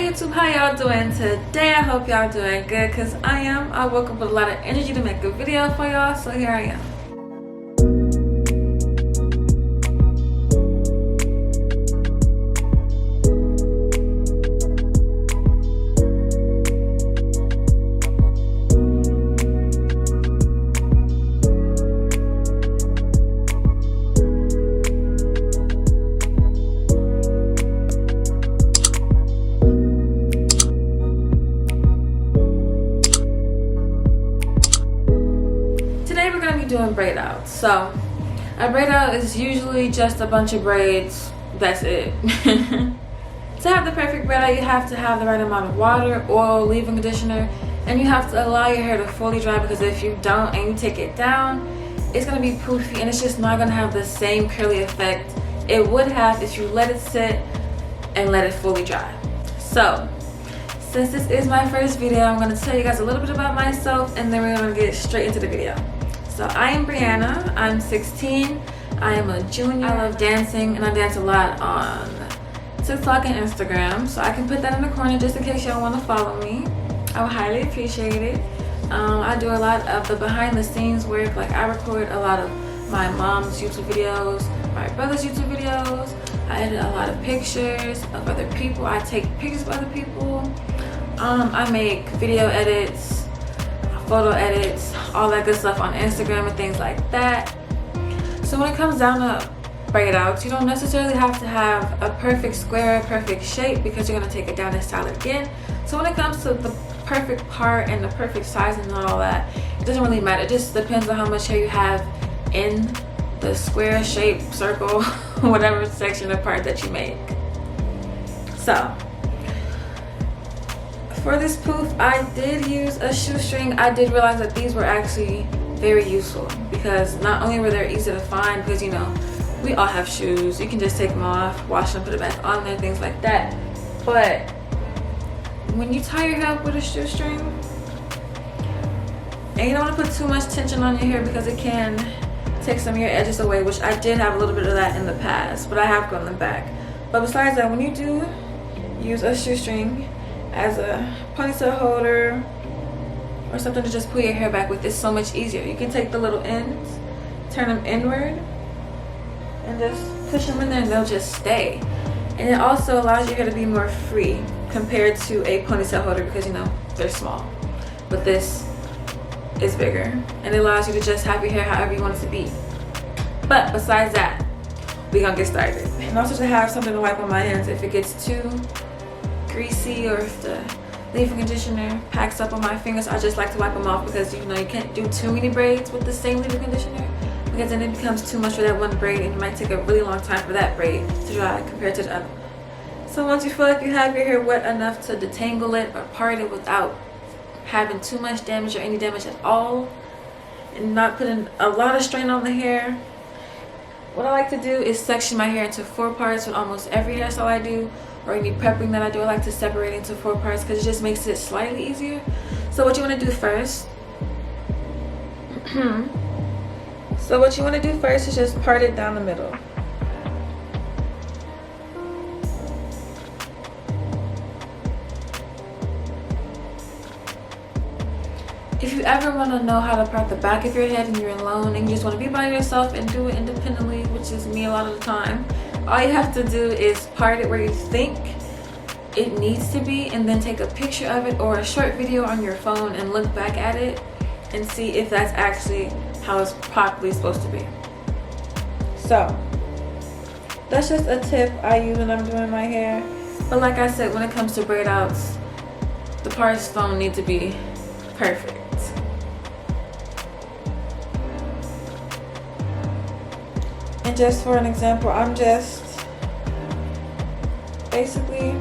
Hey YouTube, how y'all doing today? I hope y'all doing good, because I am. I woke up with a lot of energy to make a video for y'all, so here I am. Doing braid out. So a braid out is usually just a bunch of braids. That's it. To have the perfect braid out, you have to have the right amount of water, oil, leave-in conditioner, and you have to allow your hair to fully dry, because if you don't and you take it down, it's going to be poofy and it's just not going to have the same curly effect it would have if you let it sit and let it fully dry. So since this is my first video, I'm going to tell you guys a little bit about myself, and then we're going to get straight into the video. So I am Brianna, I'm 16, I am a junior, I love dancing, and I dance a lot on TikTok and Instagram, so I can put that in the corner just in case y'all want to follow me. I would highly appreciate it. I do a lot of the behind the scenes work, like I record a lot of my mom's YouTube videos, my brother's YouTube videos, I edit a lot of pictures of other people, I take pictures of other people, I make video edits, photo edits, all that good stuff on Instagram and things like that. So when it comes down to braid outs, you don't necessarily have to have a perfect square, perfect shape, because you're going to take it down and style it again. So when it comes to the perfect part and the perfect size and all that, it doesn't really matter. It just depends on how much hair you have in the square, shape, circle, whatever section or part that you make. So for this poof, I did use a shoestring. I did realize that these were actually very useful, because not only were they easy to find, because you know, we all have shoes. You can just take them off, wash them, put it back on there, things like that. But when you tie your hair up with a shoestring, and you don't want to put too much tension on your hair, because it can take some of your edges away, which I did have a little bit of that in the past, but I have grown them back. But besides that, when you do use a shoestring as a ponytail holder or something to just pull your hair back with, it's so much easier. You can take the little ends, turn them inward, and just push them in there and they'll just stay. And it also allows your hair to be more free compared to a ponytail holder, because you know, they're small. But this is bigger and it allows you to just have your hair however you want it to be. But besides that, we're gonna get started. And also to have something to wipe on my hands if it gets too greasy, or if the leave-in conditioner packs up on my fingers. I just like to wipe them off, because you know, you can't do too many braids with the same leave-in conditioner, because then it becomes too much for that one braid and it might take a really long time for that braid to dry compared to the other. So once you feel like you have your hair wet enough to detangle it or part it without having too much damage or any damage at all, and not putting a lot of strain on the hair, what I like to do is section my hair into 4 parts with almost every hairstyle I do, or any prepping that I do. I like to separate into 4 parts, because it just makes it slightly easier. So what you want to do first is just part it down the middle. If you ever want to know how to part the back of your head and you're alone and you just want to be by yourself and do it independently, which is me a lot of the time, all you have to do is part it where you think it needs to be, and then take a picture of it or a short video on your phone and look back at it and see if that's actually how it's properly supposed to be. So that's just a tip I use when I'm doing my hair. But like I said, when it comes to braid outs, the parts don't need to be perfect. And just for an example, I'm just basically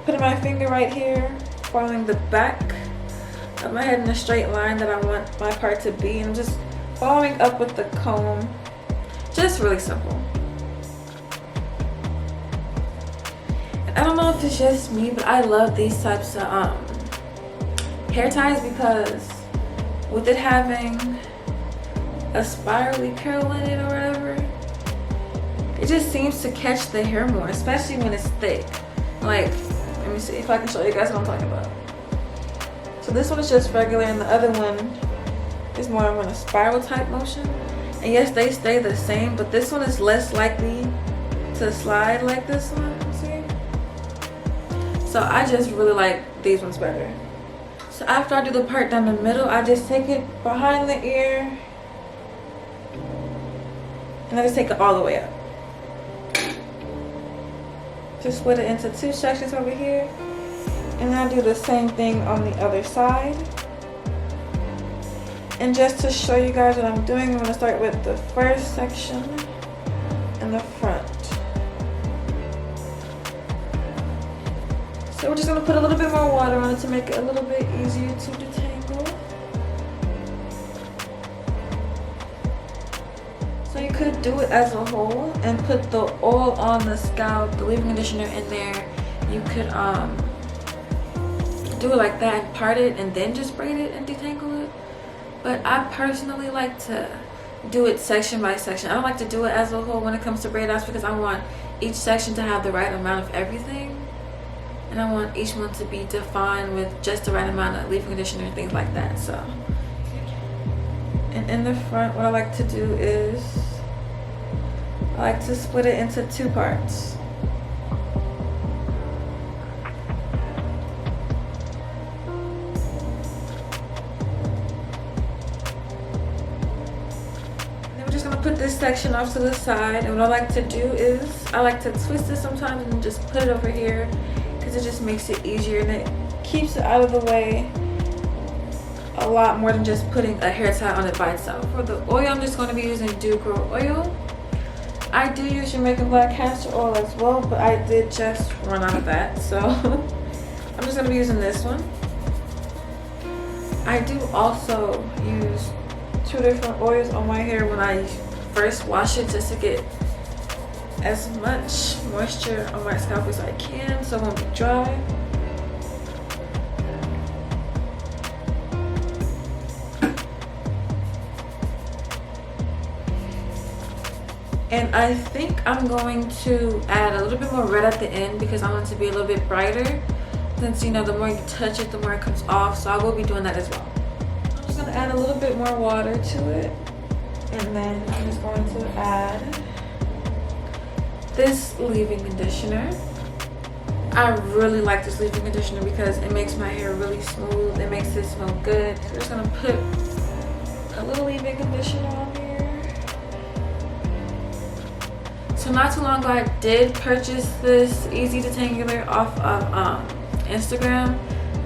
putting my finger right here, following the back of my head in a straight line that I want my part to be, and just following up with the comb. Just really simple. And I don't know if it's just me, but I love these types of hair ties, because with it having a spirally curl in it or whatever, it just seems to catch the hair more, especially when it's thick. Like Let me see if I can show you guys what I'm talking about. So this one is just regular, and the other one is more of in a spiral type motion. And yes, they stay the same, but this one is less likely to slide like this one, see? So I just really like these ones better. So after I do the part down the middle, I just take it behind the ear and I just take it all the way up. Just split it into 2 sections over here, and then I do the same thing on the other side. And just to show you guys what I'm doing, I'm going to start with the first section in the front. So we're just going to put a little bit more water on it to make it a little bit easier to detangle. So you could do it as a whole and put the oil on the scalp, the leave-in conditioner in there. You could do it like that and part it and then just braid it and detangle it. But I personally like to do it section by section. I don't like to do it as a whole when it comes to braid outs because I want each section to have the right amount of everything. And I want each one to be defined with just the right amount of leave-in conditioner and things like that. So, and in the front, what I like to do is I like to split it into 2 parts. Put this section off to the side, and what I like to do is I like to twist it sometimes and just put it over here because it just makes it easier and it keeps it out of the way a lot more than just putting a hair tie on it by itself. For the oil, I'm just going to be using Gro Oil. I do use Jamaican black castor oil as well, but I did just run out of that, so I'm just going to be using this one. I do also use 2 different oils on my hair when I first wash it, just to get as much moisture on my scalp as I can so it won't be dry. And I think I'm going to add a little bit more red at the end because I want it to be a little bit brighter, since you know the more you touch it the more it comes off, so I will be doing that as well. I'm just going to add a little bit more water to it. And then I'm just going to add this leave-in conditioner. I really like this leave-in conditioner because it makes my hair really smooth. It makes it smell good. So I'm just gonna put a little leave-in conditioner on here. So not too long ago, I did purchase this Easy Detangler off of Instagram.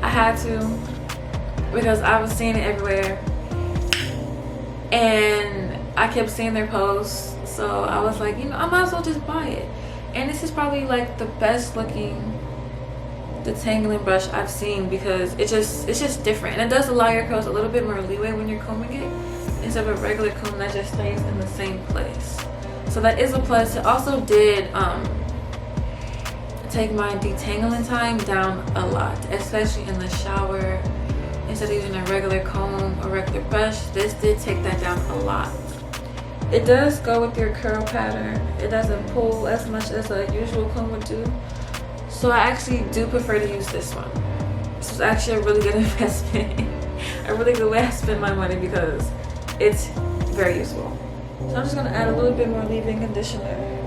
I had to because I was seeing it everywhere. And I kept seeing their posts, so I was like, you know, I might as well just buy it. And this is probably like the best looking detangling brush I've seen because it's just different, and it does allow your curls a little bit more leeway when you're combing it instead of a regular comb that just stays in the same place. So that is a plus. It also did take my detangling time down a lot, especially in the shower. Instead of using a regular comb or regular brush, this did take that down a lot. It does go with your curl pattern. It doesn't pull as much as a usual comb would do. So I actually do prefer to use this one. This was actually a really good investment. A really good way to spend my money because it's very useful. So I'm just gonna add a little bit more leave-in conditioner.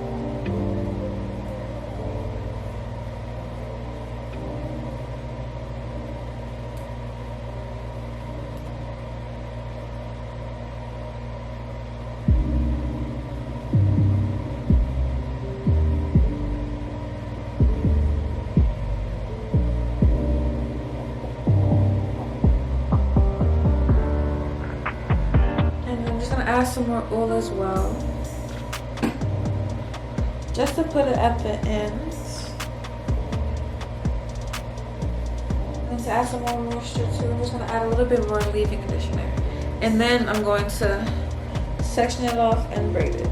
Add some more oil as well, just to put it at the ends, and to add some more moisture too. I'm just going to add a little bit more leave-in conditioner, and then I'm going to section it off and braid it.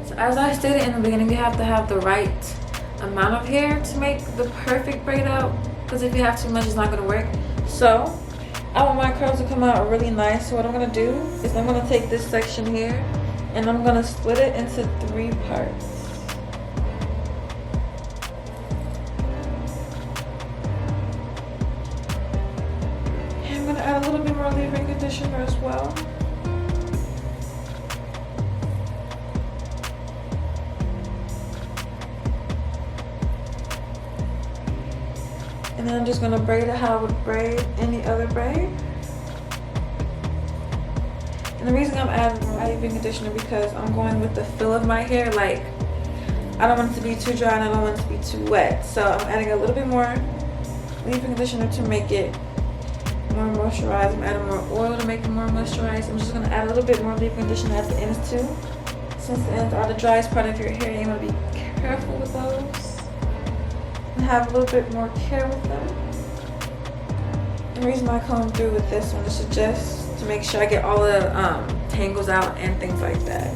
So as I stated in the beginning, you have to have the right amount of hair to make the perfect braid out, because if you have too much, it's not going to work. So I want my curls to come out really nice. So what I'm going to do is I'm going to take this section here and I'm going to split it into 3 parts. conditioner as well. And then I'm just gonna braid it how I would braid any other braid. And the reason I'm adding leave-in conditioner because I'm going with the feel of my hair. Like, I don't want it to be too dry and I don't want it to be too wet. So I'm adding a little bit more leave-in conditioner to make it more moisturized. I'm adding more oil to make it more moisturized. I'm just gonna add a little bit more leave-in conditioner at the ends too. Since the ends are the driest part of your hair, you wanna be careful with those. And have a little bit more care with them. And the reason I come through with this one is to make sure I get all the tangles out and things like that.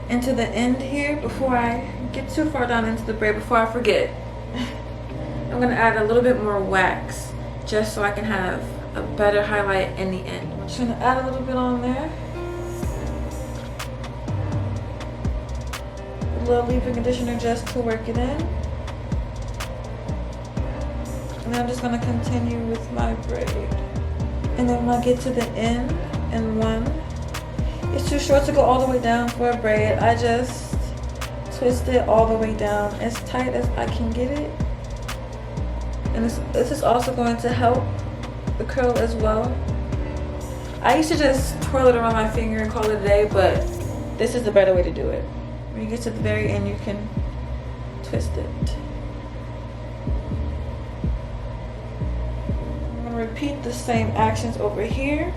And to the end here, before I get too far down into the braid, before I forget, I'm gonna add a little bit more wax just so I can have a better highlight in the end. I'm just gonna add a little bit on there. A little leave-in conditioner just to work it in. And then I'm just gonna continue with my braid. And then when I get to the end and one, it's too short to go all the way down for a braid. I just twist it all the way down as tight as I can get it. And this is also going to help the curl as well. I used to just twirl it around my finger and call it a day, but this is the better way to do it. When you get to the very end, you can twist it. I'm gonna repeat the same actions over here.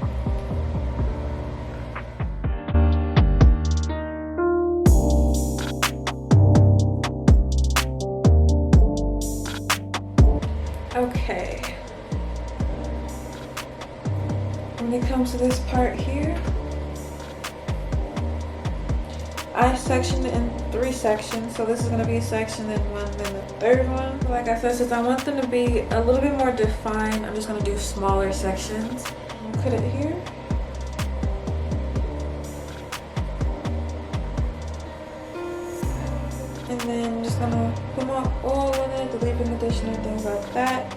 Okay. When it comes to this part here, I sectioned it in 3 sections. So this is gonna be a section, then one, then the third one. Like I said, since I want them to be a little bit more defined, I'm just gonna do smaller sections. Put it here. And then I'm just gonna put my oil in it, the leave-in conditioner, things like that.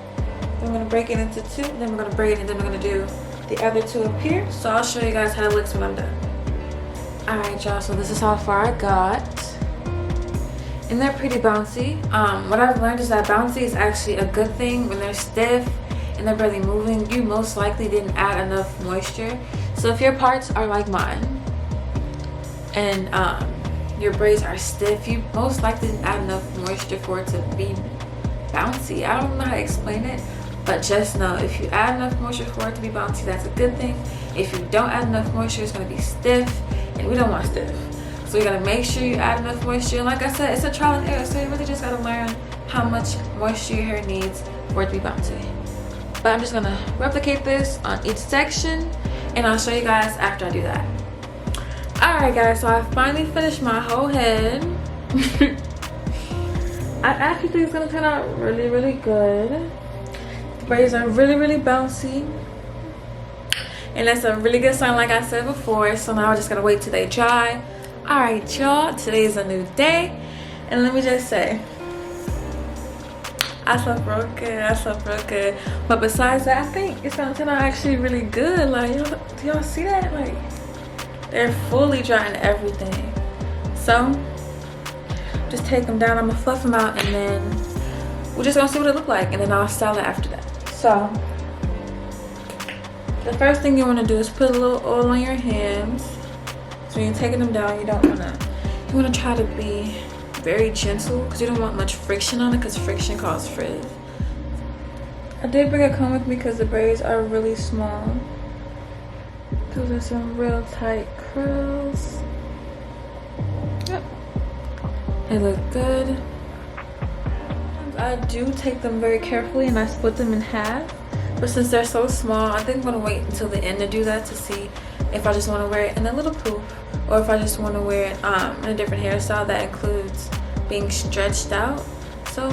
Then I'm gonna break it into 2, then we're gonna braid, and then we're gonna do the other 2 up here. So I'll show you guys how it looks when I'm done. Alright y'all, so this is how far I got. And they're pretty bouncy. What I've learned is that bouncy is actually a good thing. When they're stiff and they're barely moving, you most likely didn't add enough moisture. So if your parts are like mine and your braids are stiff, you most likely didn't add enough moisture for it to be bouncy. I don't know how to explain it, but just know if you add enough moisture for it to be bouncy, that's a good thing. If you don't add enough moisture, it's going to be stiff, and we don't want stiff. So you got to make sure you add enough moisture. And like I said, it's a trial and error, so you really just got to learn how much moisture your hair needs for it to be bouncy. But I'm just going to replicate this on each section, and I'll show you guys after I do that. Alright guys, so I finally finished my whole head. I actually think it's going to turn out really, really good. The braids are really, really bouncy. And that's a really good sign, like I said before. So now I just got to wait till they dry. Alright y'all, today is a new day. And let me just say, I slept real good. But besides that, I think it's going to turn out actually really good. Like, do y'all see that? Like, they're fully dry and everything. So just take them down. I'm gonna fluff them out, and then we're just gonna see what it look like, and then I'll style it after that. So the first thing you want to do is put a little oil on your hands. So when you're taking them down, you want to try to be very gentle, because you don't want much friction on it, because friction causes frizz. I did bring a comb with me because the braids are really small. Those are some real tight curls. Yep. They look good. I do take them very carefully and I split them in half. But since they're so small, I think I'm going to wait until the end to do that, to see if I just want to wear it in a little poof, or if I just want to wear it in a different hairstyle that includes being stretched out. So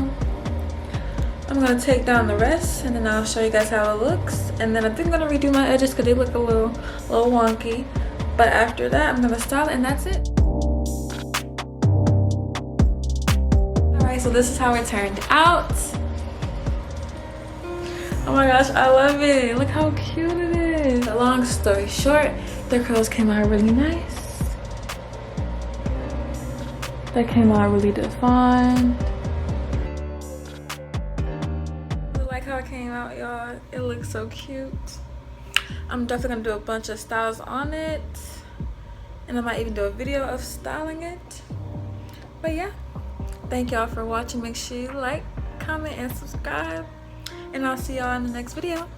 I'm going to take down the rest, and then I'll show you guys how it looks. And then I think I'm going to redo my edges because they look a little wonky. But after that, I'm going to style it, and that's it. Alright, so this is how it turned out. I'm Oh my gosh, I love it. Look how cute it is. Long story short, the curls came out really nice. They came out really defined. I like how it came out, y'all. It looks so cute. I'm definitely gonna do a bunch of styles on it. And I might even do a video of styling it. But yeah, thank y'all for watching. Make sure you like, comment, and subscribe. And I'll see y'all in the next video.